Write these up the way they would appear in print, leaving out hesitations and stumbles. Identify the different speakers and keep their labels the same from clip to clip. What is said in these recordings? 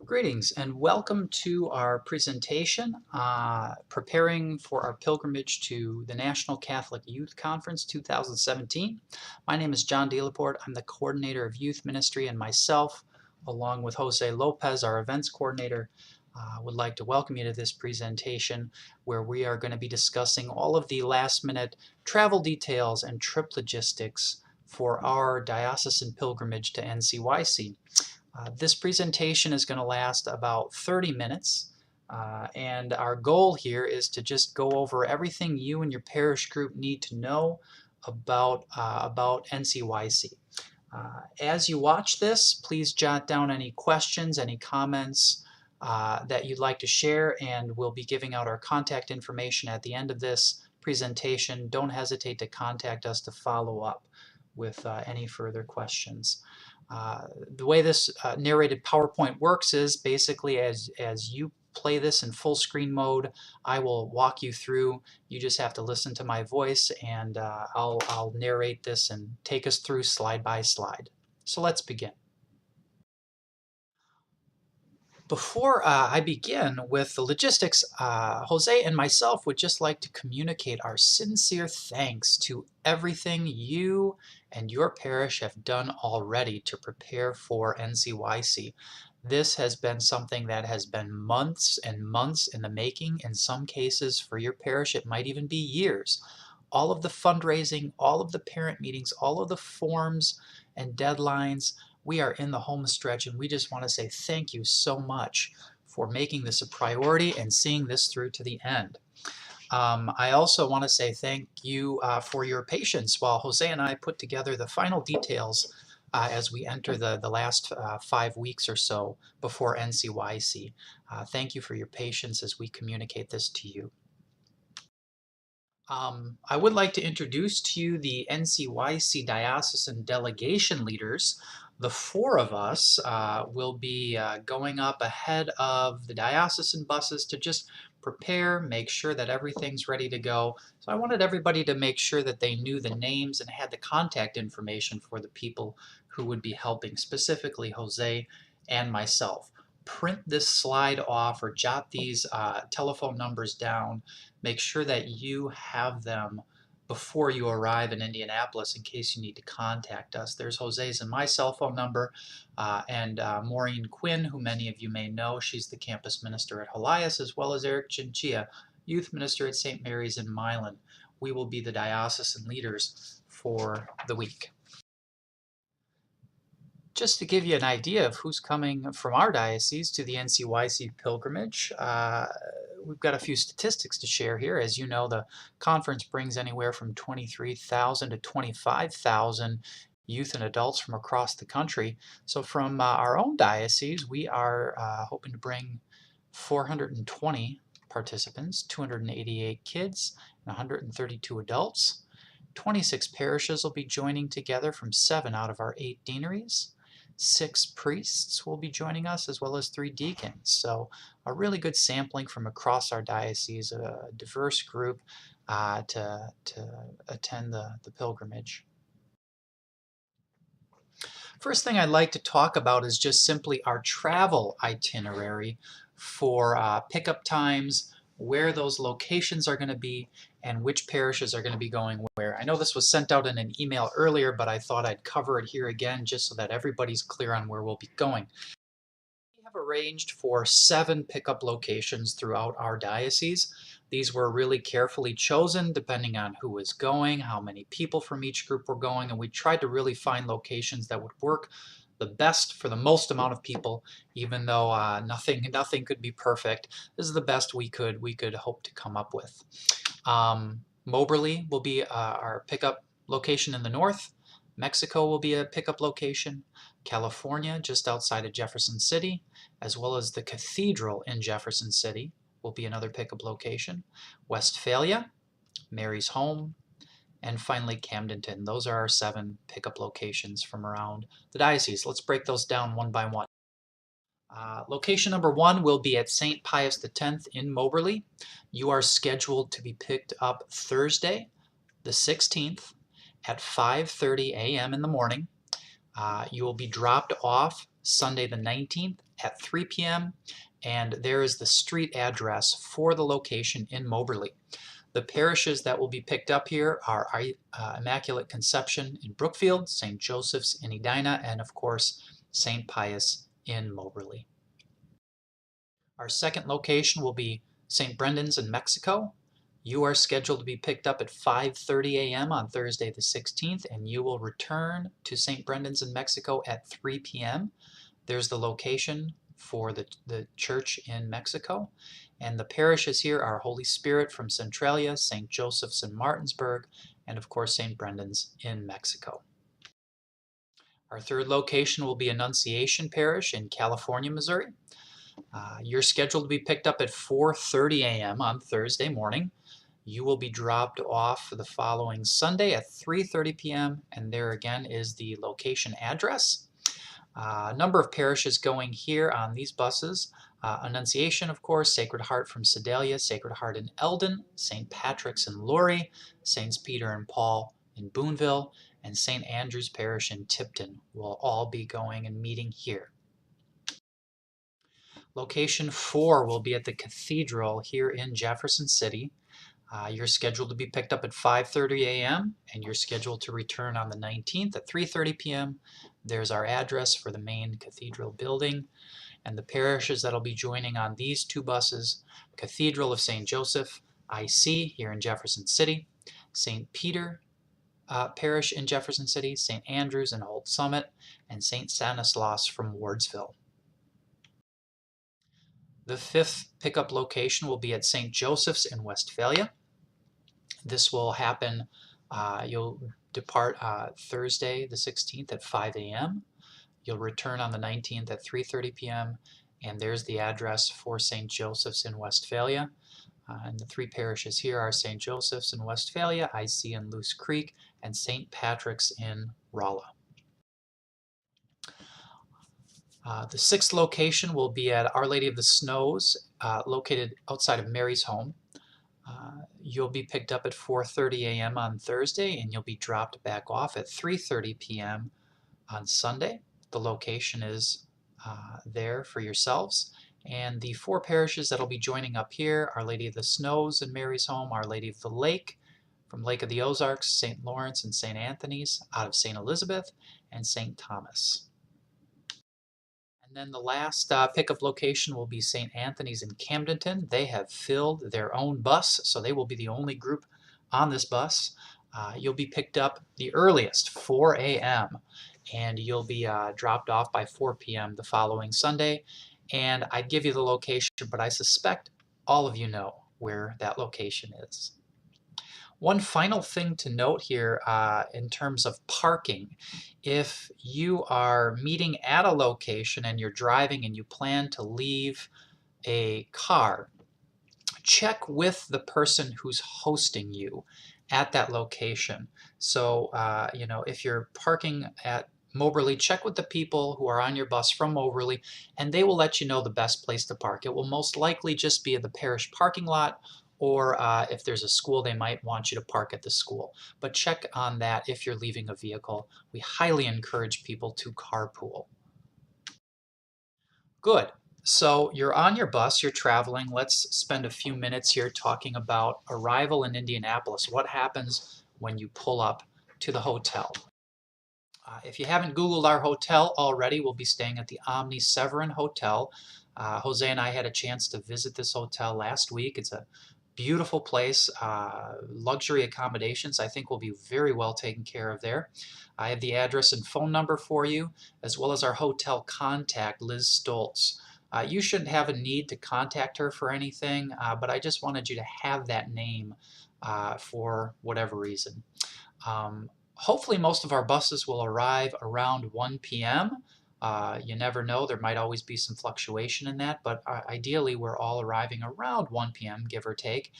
Speaker 1: Greetings and welcome to our presentation, preparing for our pilgrimage to the National Catholic Youth Conference 2017. My name is John DeLaporte. I'm the coordinator of youth ministry, and myself, along with Jose Lopez, our events coordinator, would like to welcome you to this presentation where we are going to be discussing all of the last-minute travel details and trip logistics for our diocesan pilgrimage to NCYC. This presentation is going to last about 30 minutes, and our goal here is to just go over everything you and your parish group need to know about NCYC. As you watch this, please jot down any questions, any comments that you'd like to share, and we'll be giving out our contact information at the end of this presentation. Don't hesitate to contact us to follow up with any further questions. The way this narrated PowerPoint works is basically as you play this in full screen mode, I will walk you through. You just have to listen to my voice, and I'll narrate this and take us through slide by slide. So let's begin. Before I begin with the logistics, Jose and myself would just like to communicate our sincere thanks to everything you and your parish have done already to prepare for NCYC. This has been something that has been months and months in the making. In some cases, for your parish, it might even be years. All of the fundraising, all of the parent meetings, all of the forms and deadlines. We are in the home stretch, and we just want to say thank you so much for making this a priority and seeing this through to the end. I also want to say thank you for your patience while Jose and I put together the final details as we enter the last 5 weeks or so before NCYC. Thank you for your patience as we communicate this to you. I would like to introduce to you the NCYC diocesan delegation leaders. The 4 of us will be going up ahead of the diocesan buses to just prepare, make sure that everything's ready to go. So I wanted everybody to make sure that they knew the names and had the contact information for the people who would be helping, specifically Jose and myself. Print this slide off or jot these telephone numbers down. Make sure that you have them before you arrive in Indianapolis in case you need to contact us. There's Jose's and my cell phone number, and Maureen Quinn, who many of you may know. She's the campus minister at Helias, as well as Eric Chinchilla, youth minister at St. Mary's in Milan. We will be the diocesan leaders for the week. Just to give you an idea of who's coming from our diocese to the NCYC pilgrimage, we've got a few statistics to share here. As you know, the conference brings anywhere from 23,000 to 25,000 youth and adults from across the country. So from our own diocese, we are hoping to bring 420 participants, 288 kids, and 132 adults. 26 parishes will be joining together from 7 out of our 8 deaneries. 6 priests will be joining us, as well as 3 deacons. So a really good sampling from across our diocese, a diverse group to attend the pilgrimage. First thing I'd like to talk about is just simply our travel itinerary for pickup times, where those locations are going to be, and which parishes are going to be going where. I know this was sent out in an email earlier, but I thought I'd cover it here again just so that everybody's clear on where we'll be going. We have arranged for 7 pickup locations throughout our diocese. These were really carefully chosen depending on who was going, how many people from each group were going, and we tried to really find locations that would work the best for the most amount of people, even though nothing could be perfect. This is the best we could hope to come up with. MOBERLY will be our pickup location in the north. Mexico will be a pickup location. California, just outside of Jefferson City, as well as the Cathedral in Jefferson City, will be another pickup location. Westphalia, Mary's Home, and finally CAMDENTON. Those are our 7 pickup locations from around the diocese. Let's break those down one by one. Location number 1 will be at St. Pius X in MOBERLY. You are scheduled to be picked up Thursday, the 16th at 5:30 a.m. in the morning. You will be dropped off Sunday the 19th at 3 p.m. And there is the street address for the location in Moberly. The parishes that will be picked up here are Immaculate Conception in Brookfield, St. Joseph's in Edina, and of course St. Pius in Moberly. Our second location will be St. Brendan's in Mexico. You are scheduled to be picked up at 5:30 a.m. on Thursday the 16th, and you will return to St. Brendan's in Mexico at 3 p.m. There's the location for the church in Mexico. And the parishes here are Holy Spirit from Centralia, St. Joseph's in Martinsburg, and of course St. Brendan's in Mexico. Our third location will be Annunciation Parish in California, Missouri. You're scheduled to be picked up at 4:30 a.m. on Thursday morning. You will be dropped off the following Sunday at 3:30 p.m. and there again is the location address. A number of parishes going here on these buses. Annunciation, of course, Sacred Heart from Sedalia, Sacred Heart in Eldon, St. Patrick's in Laurie, Saints Peter and Paul in Boonville, and St. Andrew's Parish in Tipton will all be going and meeting here. Location 4 will be at the Cathedral here in Jefferson City. You're scheduled to be picked up at 5:30 a.m. and you're scheduled to return on the 19th at 3:30 p.m. There's our address for the main cathedral building. And the parishes that'll be joining on these two buses: Cathedral of St. Joseph, IC, here in Jefferson City, St. Peter Parish in Jefferson City, St. Andrews in Old Summit, and St. Stanislaus from Wardsville. The fifth pickup location will be at St. Joseph's in Westphalia. This will happen, you'll depart Thursday the 16th at 5 a.m. You'll return on the 19th at 3:30 p.m. and there's the address for St. Joseph's in Westphalia. And the three parishes here are St. Joseph's in Westphalia, IC in Loose Creek, and St. Patrick's in Rolla. The sixth location will be at Our Lady of the Snows, located outside of Mary's home. You'll be picked up at 4:30 a.m. on Thursday, and you'll be dropped back off at 3:30 p.m. on Sunday. The location is there for yourselves. And the four parishes that'll be joining up here: Our Lady of the Snows in Mary's home, Our Lady of the Lake from Lake of the Ozarks, St. Lawrence and St. Anthony's out of St. Elizabeth, and St. Thomas. And then the last pickup location will be St. Anthony's in Camdenton. They have filled their own bus, so they will be the only group on this bus. You'll be picked up the earliest, 4 a.m., and you'll be dropped off by 4 p.m. the following Sunday. And I'd give you the location, but I suspect all of you know where that location is. One final thing to note here in terms of parking: if you are meeting at a location and you're driving and you plan to leave a car, check with the person who's hosting you at that location. So, if you're parking at Moberly, check with the people who are on your bus from Moberly, and they will let you know the best place to park. It will most likely just be at the parish parking lot, or if there's a school, they might want you to park at the school. But check on that if you're leaving a vehicle. We highly encourage people to carpool. Good. So you're on your bus, you're traveling. Let's spend a few minutes here talking about arrival in Indianapolis. What happens when you pull up to the hotel? If you haven't Googled our hotel already, we'll be staying at the Omni Severin Hotel. Jose and I had a chance to visit this hotel last week. It's a beautiful place. Luxury accommodations. I think will be very well taken care of there. I have the address and phone number for you, as well as our hotel contact, Liz Stoltz. You shouldn't have a need to contact her for anything, but I just wanted you to have that name for whatever reason. Hopefully most of our buses will arrive around 1 p.m. You never know, there might always be some fluctuation in that, but ideally we're all arriving around 1 p.m., give or take.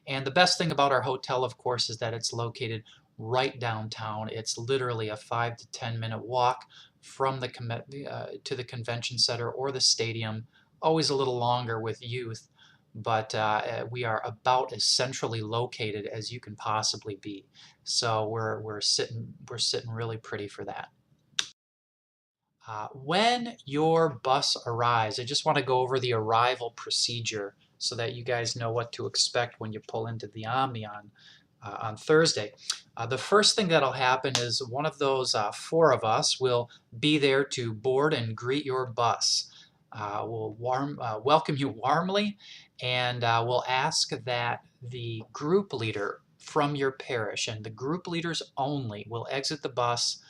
Speaker 1: And the best thing about our hotel, of course, is that it's located right downtown. It's literally a 5 to 10 minute walk from the to the convention center or the stadium. Always a little longer with youth, but we are about as centrally located as you can possibly be. So we're sitting really pretty for that. When your bus arrives, I just want to go over the arrival procedure so that you guys know what to expect when you pull into the Omni on Thursday. The first thing that'll happen is one of those 4 of us will be there to board and greet your bus. We'll welcome you warmly, and we'll ask that the group leader from your parish, and the group leaders only, will exit the bus.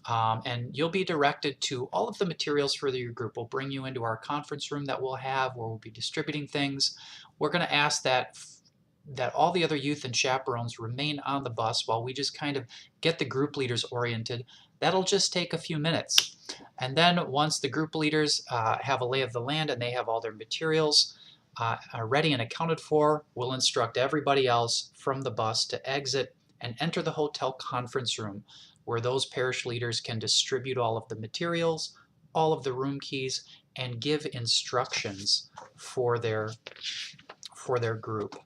Speaker 1: And you'll be directed to all of the materials for your group. We'll bring you into our conference room that we'll have where we'll be distributing things. We're going to ask that all the other youth and chaperones remain on the bus while we just kind of get the group leaders oriented. That'll just take a few minutes. And then once the group leaders have a lay of the land and they have all their materials are ready and accounted for, we'll instruct everybody else from the bus to exit and enter the hotel conference room, where those parish leaders can distribute all of the materials, all of the room keys, and give instructions for their group.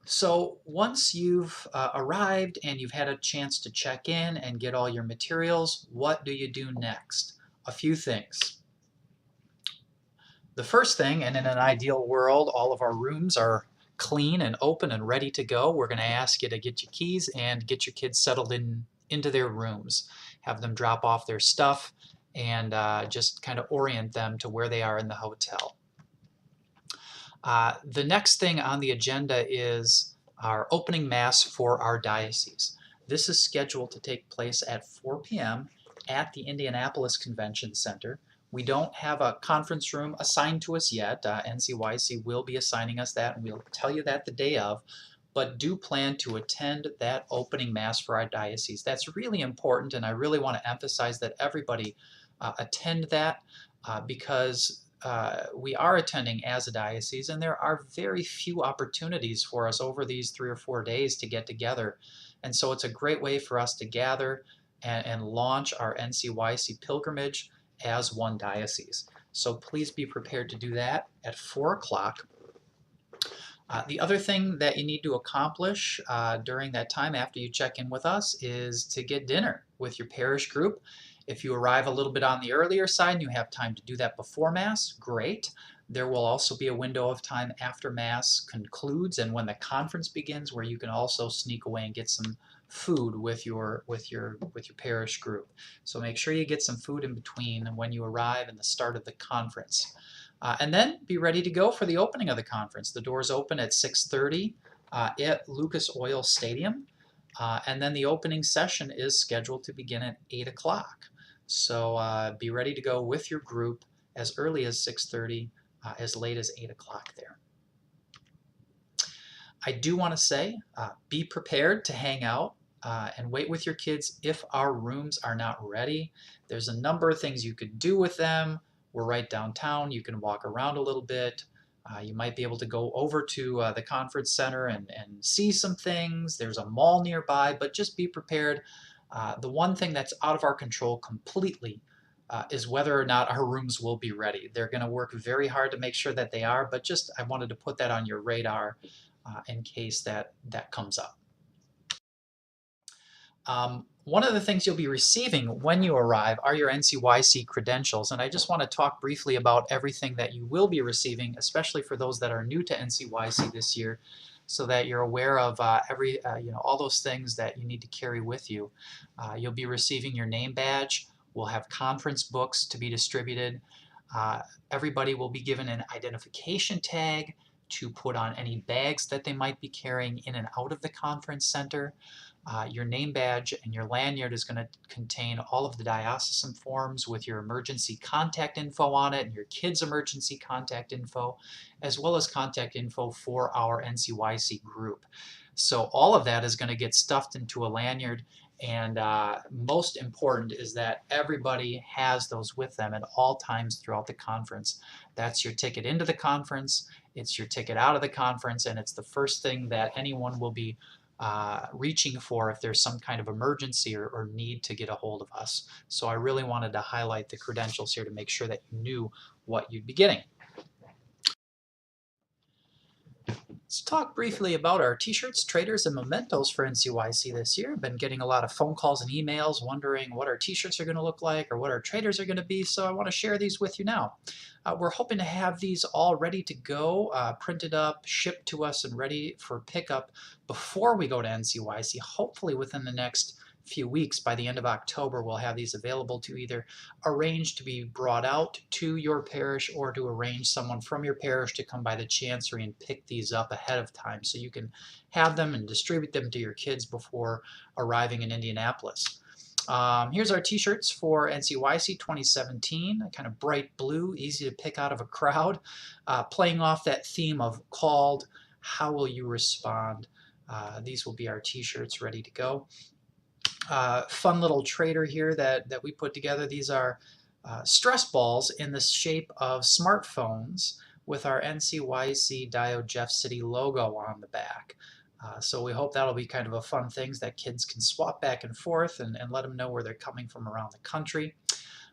Speaker 1: So once you've arrived and you've had a chance to check in and get all your materials, what do you do next? A few things. The first thing, and in an ideal world, all of our rooms are clean and open and ready to go. We're going to ask you to get your keys and get your kids settled into their rooms. Have them drop off their stuff and just kind of orient them to where they are in the hotel. The next thing on the agenda is our opening mass for our diocese. This is scheduled to take place at 4 p.m. at the Indianapolis Convention Center. We don't have a conference room assigned to us yet. NCYC will be assigning us that, and we'll tell you that the day of, but do plan to attend that opening mass for our diocese. That's really important, and I really want to emphasize that everybody attend that because we are attending as a diocese, and there are very few opportunities for us over these 3 or 4 days to get together. And so it's a great way for us to gather and launch our NCYC pilgrimage as one diocese. So please be prepared to do that at 4 o'clock. The other thing that you need to accomplish during that time after you check in with us is to get dinner with your parish group. If you arrive a little bit on the earlier side and you have time to do that before Mass, great. There will also be a window of time after Mass concludes and when the conference begins where you can also sneak away and get some food with your parish group. So make sure you get some food in between when you arrive and the start of the conference. And then be ready to go for the opening of the conference. The doors open at 6:30 at Lucas Oil Stadium. And then the opening session is scheduled to begin at 8 o'clock. So be ready to go with your group as early as 6:30, as late as 8 o'clock there. I do want to say, be prepared to hang out and wait with your kids if our rooms are not ready. There's a number of things you could do with them. We're right downtown. You can walk around a little bit. You might be able to go over to the conference center and see some things. There's a mall nearby, but just be prepared. The one thing that's out of our control completely is whether or not our rooms will be ready. They're going to work very hard to make sure that they are, but just I wanted to put that on your radar in case that comes up. One of the things you'll be receiving when you arrive are your NCYC credentials, and I just want to talk briefly about everything that you will be receiving, especially for those that are new to NCYC this year, so that you're aware of all those things that you need to carry with you. You'll be receiving your name badge. We'll have conference books to be distributed. Everybody will be given an identification tag to put on any bags that they might be carrying in and out of the conference center. Your name badge and your lanyard is going to contain all of the diocesan forms with your emergency contact info on it and your kids' emergency contact info, as well as contact info for our NCYC group. So all of that is going to get stuffed into a lanyard, and most important is that everybody has those with them at all times throughout the conference. That's your ticket into the conference, it's your ticket out of the conference, and it's the first thing that anyone will be reaching for if there's some kind of emergency or need to get a hold of us. So I really wanted to highlight the credentials here to make sure that you knew what you'd be getting. Let's talk briefly about our t-shirts, traders, and mementos for NCYC this year. I've been getting a lot of phone calls and emails wondering what our t-shirts are going to look like or what our traders are going to be, so I want to share these with you now. We're hoping to have these all ready to go, printed up, shipped to us, and ready for pickup before we go to NCYC, hopefully within the next few weeks. By the end of October, we'll have these available to either arrange to be brought out to your parish or to arrange someone from your parish to come by the chancery and pick these up ahead of time so you can have them and distribute them to your kids before arriving in Indianapolis. Here's our t-shirts for NCYC 2017, kind of bright blue, easy to pick out of a crowd, playing off that theme of called, how will you respond? These will be our t-shirts ready to go. Fun little trader here that we put together. These are stress balls in the shape of smartphones with our NCYC Dio Jeff City logo on the back. So we hope that'll be kind of a fun thing that kids can swap back and forth and let them know where they're coming from around the country.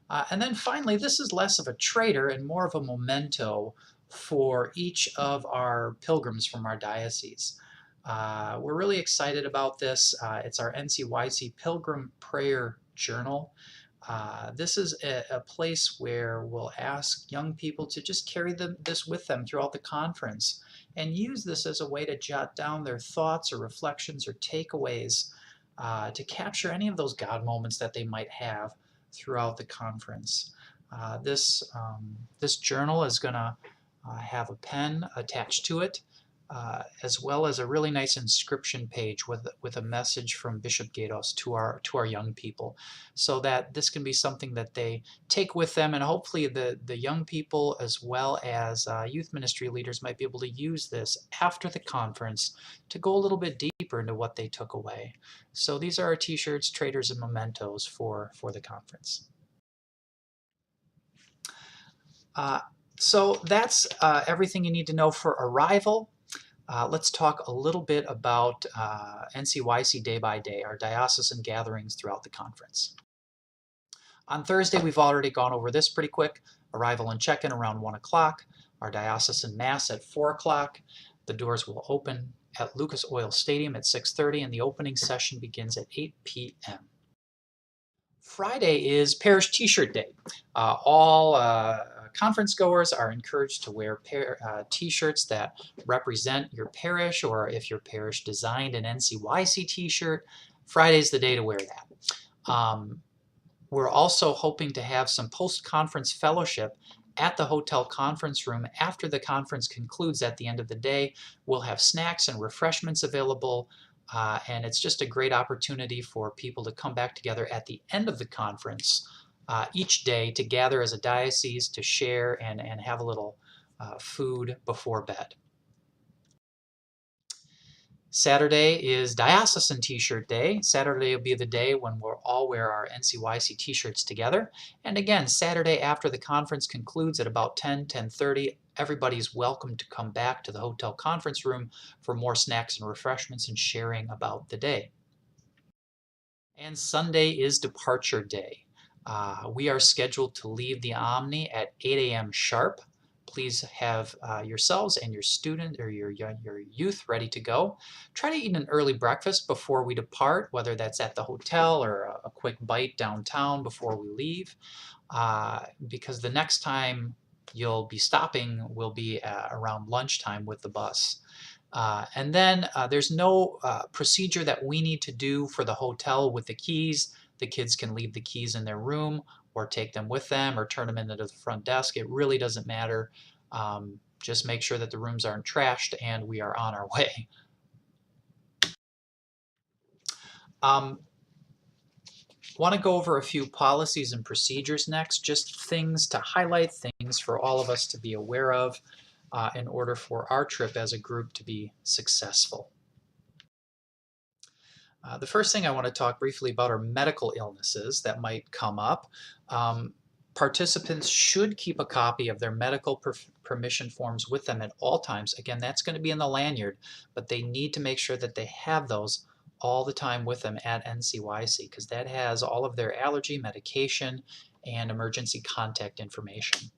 Speaker 1: And then finally, this is less of a trader and more of a memento for each of our pilgrims from our diocese. We're really excited about this. It's our NCYC Pilgrim Prayer Journal. This is a place where we'll ask young people to just carry this with them throughout the conference and use this as a way to jot down their thoughts or reflections or takeaways to capture any of those God moments that they might have throughout the conference. This journal is going to have a pen attached to it, as well as a really nice inscription page with a message from Bishop Gatos to our young people, so that this can be something that they take with them, and hopefully the young people as well as youth ministry leaders might be able to use this after the conference to go a little bit deeper into what they took away. So these are our t-shirts, traders, and mementos for the conference. So that's everything you need to know for arrival. Let's talk a little bit about NCYC Day by Day, our diocesan gatherings throughout the conference. On Thursday, we've already gone over this pretty quick. Arrival and check-in around 1 o'clock. Our diocesan mass at 4 o'clock. The doors will open at Lucas Oil Stadium at 6:30, and the opening session begins at 8 p.m. Friday is Parish T-shirt Day. All conference goers are encouraged to wear t-shirts that represent your parish, or if your parish designed an NCYC t-shirt, Friday's the day to wear that. We're also hoping to have some post-conference fellowship at the hotel conference room after the conference concludes at the end of the day. We'll have snacks and refreshments available, and it's just a great opportunity for people to come back together at the end of the conference each day to gather as a diocese to share and have a little food before bed. Saturday is Diocesan T-shirt Day. Saturday will be the day when we'll all wear our NCYC t-shirts together. And again, Saturday after the conference concludes at about 10:30, everybody's welcome to come back to the hotel conference room for more snacks and refreshments and sharing about the day. And Sunday is Departure Day. We are scheduled to leave the Omni at 8 a.m. sharp. Please have yourselves and your student or your youth ready to go. Try to eat an early breakfast before we depart, whether that's at the hotel or a quick bite downtown before we leave, because the next time you'll be stopping will be around lunchtime with the bus. And then there's no procedure that we need to do for the hotel with the keys. The kids can leave the keys in their room or take them with them or turn them into the front desk. It really doesn't matter. Just make sure that the rooms aren't trashed and we are on our way. Want to go over a few policies and procedures next, just things to highlight, things for all of us to be aware of in order for our trip as a group to be successful. The first thing I want to talk briefly about are medical illnesses that might come up. Participants should keep a copy of their medical permission forms with them at all times. Again, that's going to be in the lanyard, but they need to make sure that they have those all the time with them at NCYC, because that has all of their allergy, medication, and emergency contact information.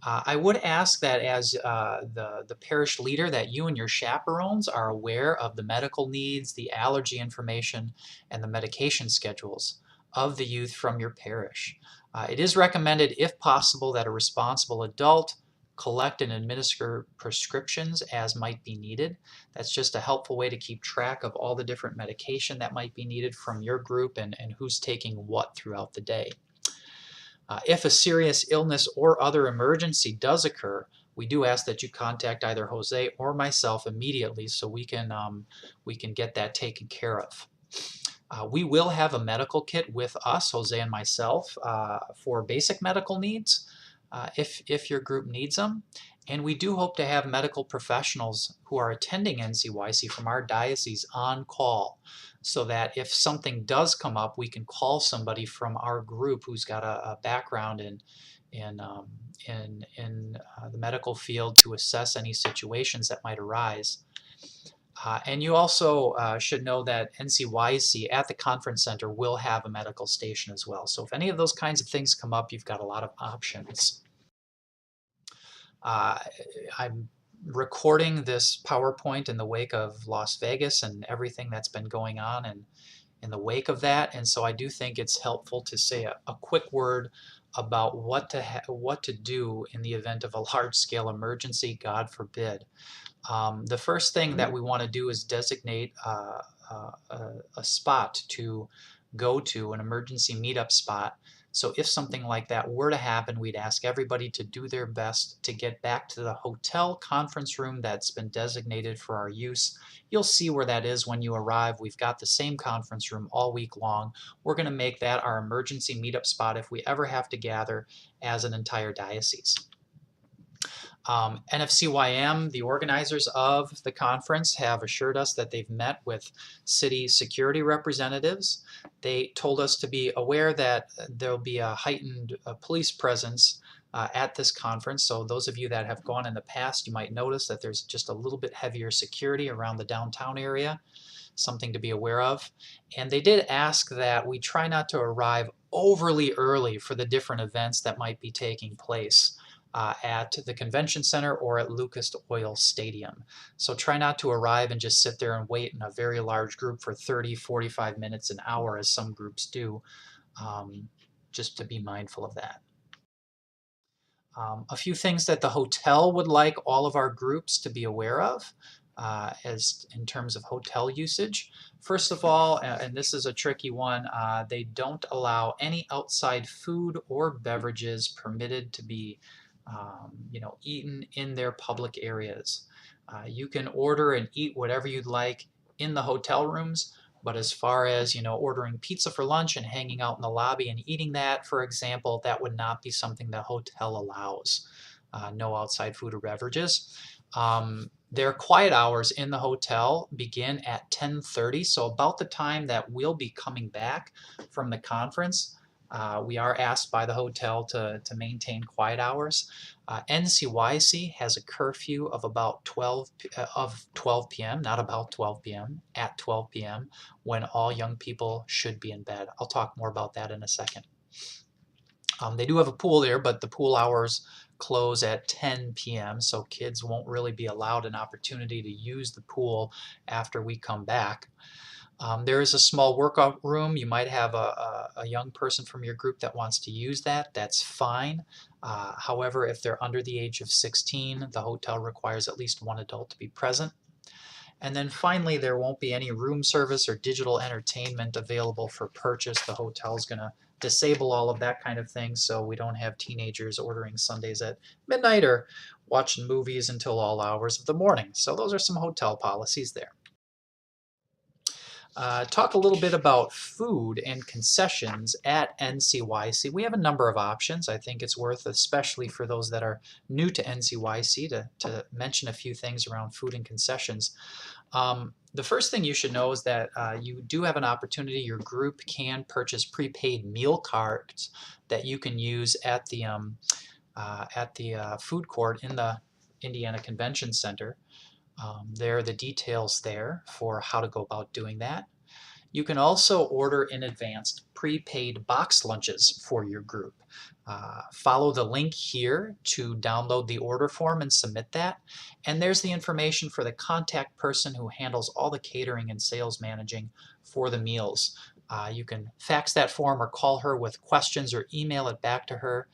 Speaker 1: I would ask that as the parish leader that you and your chaperones are aware of the medical needs, the allergy information, and the medication schedules of the youth from your parish. It is recommended, if possible, that a responsible adult collect and administer prescriptions as might be needed. That's just a helpful way to keep track of all the different medication that might be needed from your group and who's taking what throughout the day. If a serious illness or other emergency does occur, we do ask that you contact either Jose or myself immediately so we can get that taken care of. We will have a medical kit with us, Jose and myself, for basic medical needs if your group needs them. And we do hope to have medical professionals who are attending NCYC from our diocese on call, so that if something does come up, we can call somebody from our group who's got a background in the medical field to assess any situations that might arise. And you also should know that NCYC at the conference center will have a medical station as well. So if any of those kinds of things come up, you've got a lot of options. I'm recording this PowerPoint in the wake of Las Vegas and everything that's been going on and in the wake of that, and so I do think it's helpful to say a quick word about what to do in the event of a large-scale emergency, God forbid. The first thing that we want to do is designate a spot to go to, an emergency meetup spot. So if something like that were to happen, we'd ask everybody to do their best to get back to the hotel conference room that's been designated for our use. You'll see where that is when you arrive. We've got the same conference room all week long. We're going to make that our emergency meetup spot if we ever have to gather as an entire diocese. NFCYM, the organizers of the conference, have assured us that they've met with city security representatives. They told us to be aware that there'll be a heightened police presence at this conference. So those of you that have gone in the past, you might notice that there's just a little bit heavier security around the downtown area, something to be aware of. And they did ask that we try not to arrive overly early for the different events that might be taking place at the convention center or at Lucas Oil Stadium. So try not to arrive and just sit there and wait in a very large group for 30, 45 minutes, an hour, as some groups do, just to be mindful of that. A few things that the hotel would like all of our groups to be aware of as in terms of hotel usage. First of all, and this is a tricky one, they don't allow any outside food or beverages permitted to be eaten in their public areas. You can order and eat whatever you'd like in the hotel rooms, but as far as ordering pizza for lunch and hanging out in the lobby and eating that, for example, that would not be something the hotel allows. No outside food or beverages. Their quiet hours in the hotel begin at 10:30, so about the time that we'll be coming back from the conference. We are asked by the hotel to maintain quiet hours. NCYC has a curfew of about 12 p.m., not about 12 p.m., at 12 p.m., when all young people should be in bed. I'll talk more about that in a second. They do have a pool there, but the pool hours close at 10 p.m., so kids won't really be allowed an opportunity to use the pool after we come back. There is a small workout room. You might have a young person from your group that wants to use that. That's fine. However, if they're under the age of 16, the hotel requires at least one adult to be present. And then finally, there won't be any room service or digital entertainment available for purchase. The hotel is going to disable all of that kind of thing, so we don't have teenagers ordering sundaes at midnight or watching movies until all hours of the morning. So those are some hotel policies there. Talk a little bit about food and concessions at NCYC. We have a number of options. I think it's worth, especially for those that are new to NCYC, to mention a few things around food and concessions. The first thing you should know is that you do have an opportunity. Your group can purchase prepaid meal cards that you can use at the food court in the Indiana Convention Center. There are the details there for how to go about doing that. You can also order in advance prepaid box lunches for your group. Follow the link here to download the order form and submit that. And there's the information for the contact person who handles all the catering and sales managing for the meals. You can fax that form or call her with questions or email it back to her.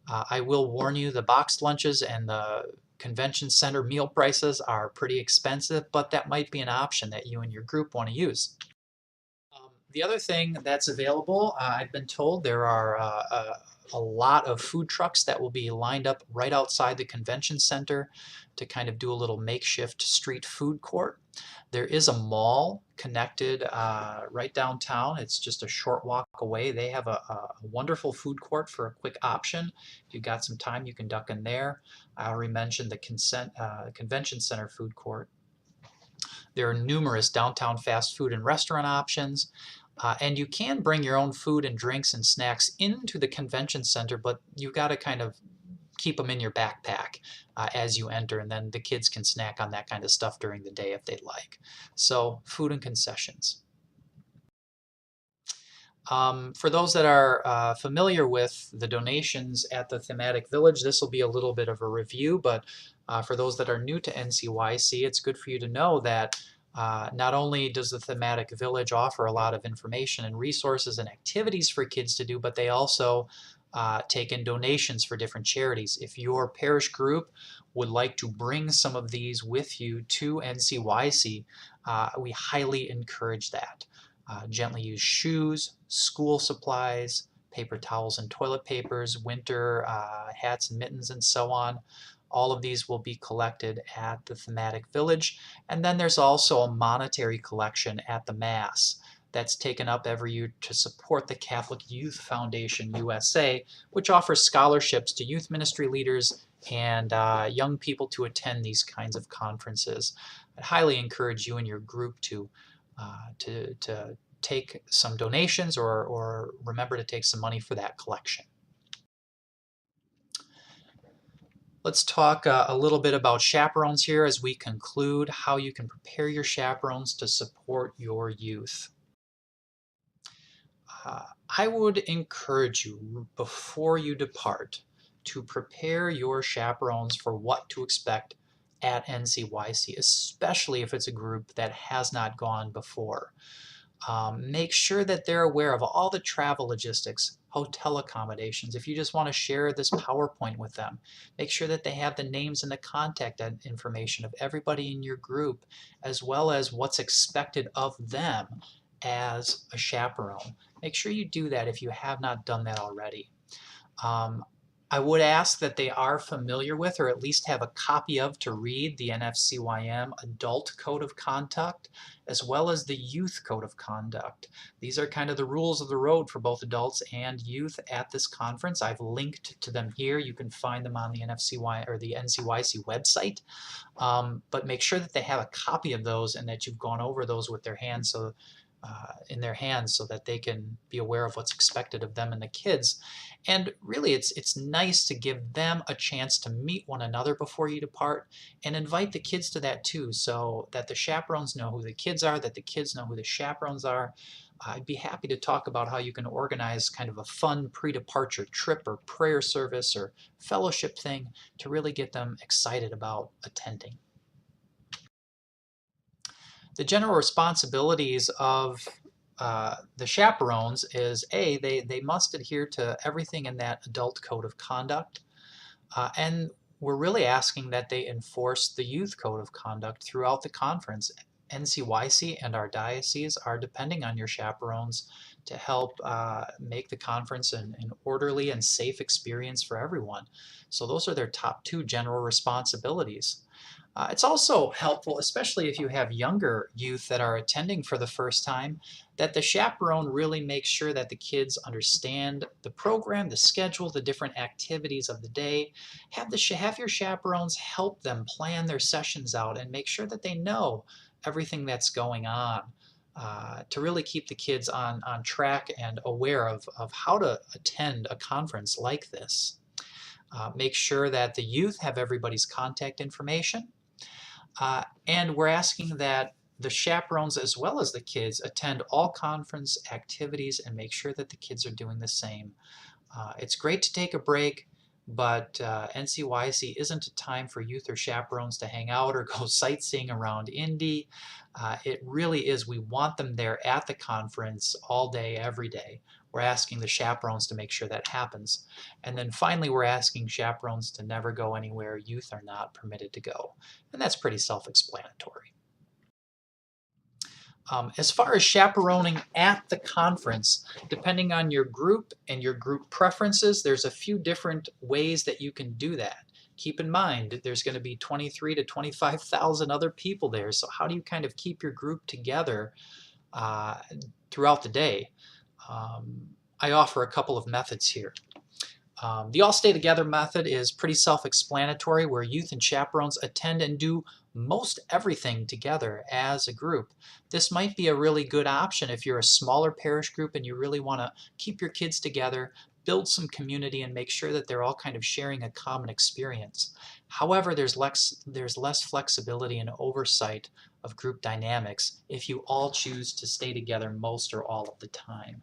Speaker 1: I will warn you, the box lunches and the convention center meal prices are pretty expensive, but that might be an option that you and your group want to use. The other thing that's available, I've been told there are a lot of food trucks that will be lined up right outside the convention center to kind of do a little makeshift street food court. There is a mall connected right downtown. It's just a short walk away. They have a wonderful food court for a quick option. If you've got some time, you can duck in there. I already mentioned the convention center food court. There are numerous downtown fast food and restaurant options. And you can bring your own food and drinks and snacks into the convention center, but you've got to kind of keep them in your backpack as you enter, and then the kids can snack on that kind of stuff during the day if they'd like. So food and concessions. For those that are familiar with the donations at the Thematic Village, this will be a little bit of a review, but for those that are new to NCYC, it's good for you to know that not only does the Thematic Village offer a lot of information and resources and activities for kids to do, but they also take in donations for different charities. If your parish group would like to bring some of these with you to NCYC, we highly encourage that. Gently used shoes, school supplies, paper towels and toilet papers, winter hats and mittens, and so on. All of these will be collected at the Thematic Village. And then there's also a monetary collection at the Mass that's taken up every year to support the Catholic Youth Foundation USA, which offers scholarships to youth ministry leaders and young people to attend these kinds of conferences. I highly encourage you and your group to take some donations or remember to take some money for that collection. Let's talk a little bit about chaperones here as we conclude how you can prepare your chaperones to support your youth. I would encourage you before you depart to prepare your chaperones for what to expect at NCYC, especially if it's a group that has not gone before. Make sure that they're aware of all the travel logistics, hotel accommodations. If you just want to share this PowerPoint with them, make sure that they have the names and the contact information of everybody in your group, as well as what's expected of them as a chaperone. Make sure you do that if you have not done that already. I would ask that they are familiar with, or at least have a copy of, to read the NFCYM Adult Code of Conduct, as well as the Youth Code of Conduct. These are kind of the rules of the road for both adults and youth at this conference. I've linked to them here. You can find them on the NFCY or the NCYC website. But make sure that they have a copy of those and that you've gone over those with their hands, so in their hands, so that they can be aware of what's expected of them and the kids. And really, it's nice to give them a chance to meet one another before you depart, and invite the kids to that too, so that the chaperones know who the kids are, that the kids know who the chaperones are. I'd be happy to talk about how you can organize kind of a fun pre-departure trip or prayer service or fellowship thing to really get them excited about attending. The general responsibilities of the chaperones is they must adhere to everything in that adult code of conduct, and we're really asking that they enforce the youth code of conduct throughout the conference. NCYC and our diocese are depending on your chaperones to help make the conference an orderly and safe experience for everyone. So those are their top two general responsibilities. It's also helpful, especially if you have younger youth that are attending for the first time, that the chaperone really makes sure that the kids understand the program, the schedule, the different activities of the day. Have your chaperones help them plan their sessions out and make sure that they know everything that's going on, to really keep the kids on track and aware of how to attend a conference like this. Make sure that the youth have everybody's contact information. And we're asking that the chaperones as well as the kids attend all conference activities and make sure that the kids are doing the same. It's great to take a break, but NCYC isn't a time for youth or chaperones to hang out or go sightseeing around Indy. It really is, we want them there at the conference all day, every day. We're asking the chaperones to make sure that happens. And then finally, we're asking chaperones to never go anywhere youth are not permitted to go. And that's pretty self-explanatory. As far as chaperoning at the conference, depending on your group and your group preferences, there's a few different ways that you can do that. Keep in mind, there's going to be 23 to 25,000 other people there, so how do you kind of keep your group together throughout the day? I offer a couple of methods here. The All Stay Together method is pretty self-explanatory, where youth and chaperones attend and do most everything together as a group. This might be a really good option if you're a smaller parish group and you really want to keep your kids together, build some community, and make sure that they're all kind of sharing a common experience. However, there's less flexibility and oversight of group dynamics if you all choose to stay together most or all of the time.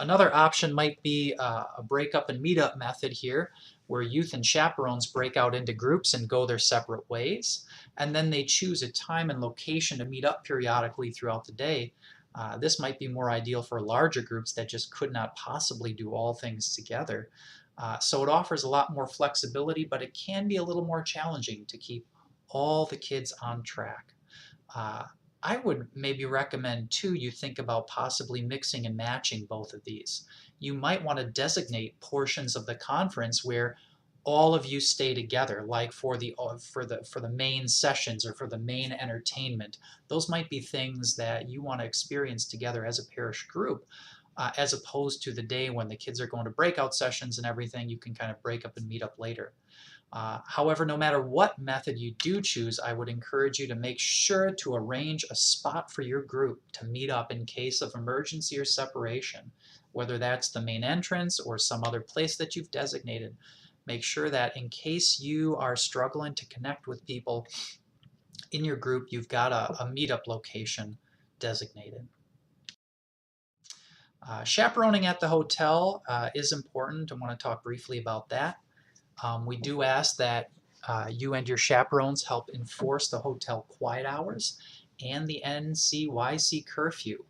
Speaker 1: Another option might be a breakup and meetup method here, where youth and chaperones break out into groups and go their separate ways, and then they choose a time and location to meet up periodically throughout the day. This might be more ideal for larger groups that just could not possibly do all things together. So it offers a lot more flexibility, but it can be a little more challenging to keep all the kids on track. I would maybe recommend too you think about possibly mixing and matching both of these. You might want to designate portions of the conference where all of you stay together, like for the main sessions or for the main entertainment. Those might be things that you want to experience together as a parish group, as opposed to the day when the kids are going to breakout sessions and everything. You can kind of break up and meet up later. However, no matter what method you do choose, I would encourage you to make sure to arrange a spot for your group to meet up in case of emergency or separation, whether that's the main entrance or some other place that you've designated. Make sure that in case you are struggling to connect with people in your group, you've got a meetup location designated. Chaperoning at the hotel is important. I want to talk briefly about that. We do ask that you and your chaperones help enforce the hotel quiet hours and the NCYC curfew.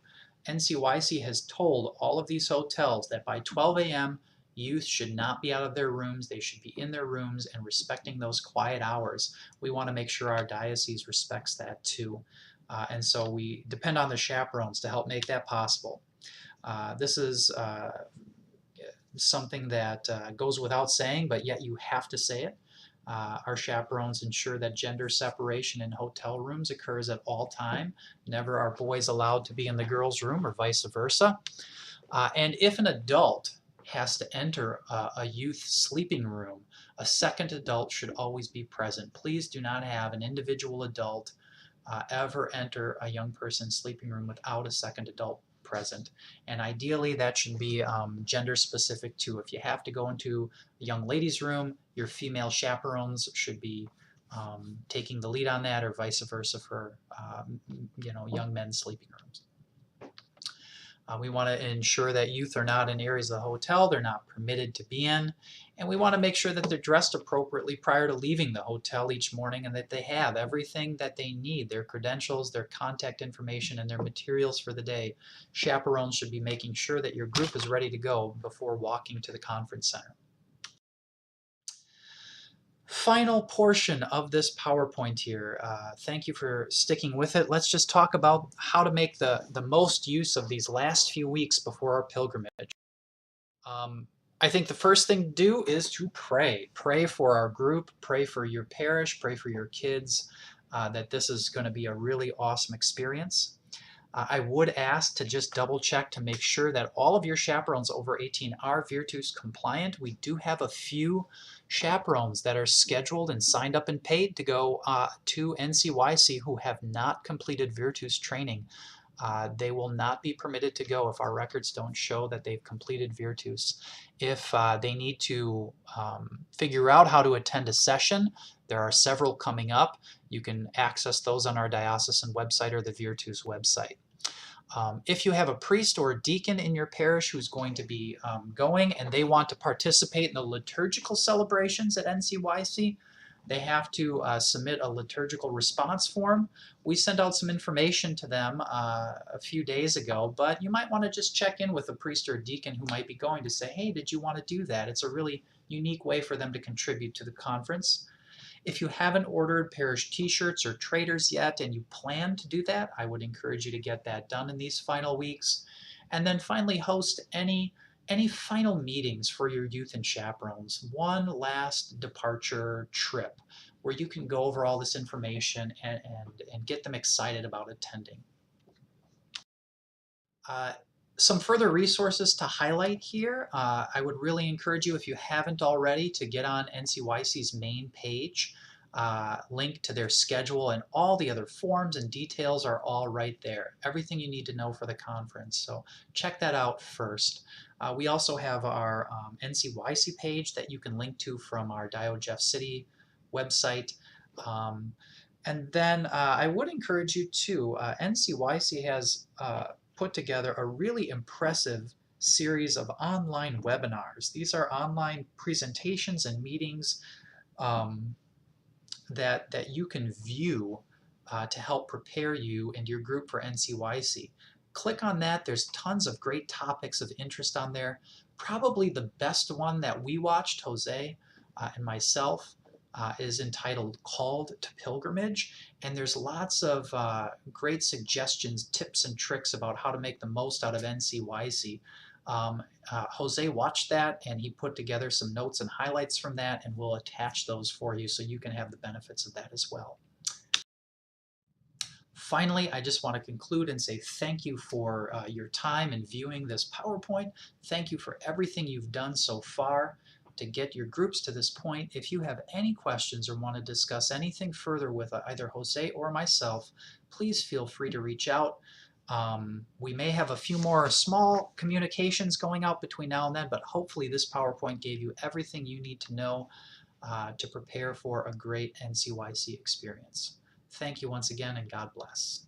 Speaker 1: NCYC has told all of these hotels that by 12 a.m. youth should not be out of their rooms. They should be in their rooms and respecting those quiet hours. We want to make sure our diocese respects that too. And so we depend on the chaperones to help make that possible. This is something that goes without saying, but yet you have to say it. Our chaperones ensure that gender separation in hotel rooms occurs at all time. Never are boys allowed to be in the girls' room or vice versa. And if an adult has to enter a youth sleeping room, a second adult should always be present. Please do not have an individual adult ever enter a young person's sleeping room without a second adult present. And ideally that should be gender specific too. If you have to go into a young lady's room, your female chaperones should be taking the lead on that, or vice versa for young men's sleeping rooms. We want to ensure that youth are not in areas of the hotel they're not permitted to be in, and we want to make sure that they're dressed appropriately prior to leaving the hotel each morning, and that they have everything that they need, their credentials, their contact information, and their materials for the day. Chaperones should be making sure that your group is ready to go before walking to the conference center. Final portion of this PowerPoint here. Thank you for sticking with it. Let's just talk about how to make the most use of these last few weeks before our pilgrimage. I think the first thing to do is to pray. Pray for our group, pray for your parish, pray for your kids, that this is going to be a really awesome experience. I would ask to just double check to make sure that all of your chaperones over 18 are Virtus compliant. We do have a few chaperones that are scheduled and signed up and paid to go to NCYC who have not completed Virtus training. They will not be permitted to go if our records don't show that they've completed Virtus. If they need to figure out how to attend a session, There are several coming up. You can access those on our diocesan website or the Virtus website. If you have a priest or a deacon in your parish who's going to be going and they want to participate in the liturgical celebrations at NCYC, they have to submit a liturgical response form. We sent out some information to them a few days ago, but you might want to just check in with a priest or a deacon who might be going to say, hey, did you want to do that? It's a really unique way for them to contribute to the conference. If you haven't ordered parish t-shirts or traders yet and you plan to do that, I would encourage you to get that done in these final weeks. And then finally host any final meetings for your youth and chaperones. One last departure trip where you can go over all this information and get them excited about attending. Some further resources to highlight here. I would really encourage you, if you haven't already, to get on NCYC's main page. Link to their schedule and all the other forms and details are all right there. Everything you need to know for the conference. So check that out first. We also have our NCYC page that you can link to from our Jeff City website. And then I would encourage you to, NCYC has put together a really impressive series of online webinars. These are online presentations and meetings that you can view to help prepare you and your group for NCYC. Click on that. There's tons of great topics of interest on there. Probably the best one that we watched, Jose and myself, is entitled Called to Pilgrimage, and there's lots of great suggestions, tips and tricks about how to make the most out of NCYC. Jose watched that and he put together some notes and highlights from that, and we'll attach those for you so you can have the benefits of that as well. Finally, I just want to conclude and say thank you for your time in viewing this PowerPoint. Thank you for everything you've done so far to get your groups to this point. If you have any questions or want to discuss anything further with either Jose or myself, please feel free to reach out. We may have a few more small communications going out between now and then, but hopefully this PowerPoint gave you everything you need to know to prepare for a great NCYC experience. Thank you once again, and God bless.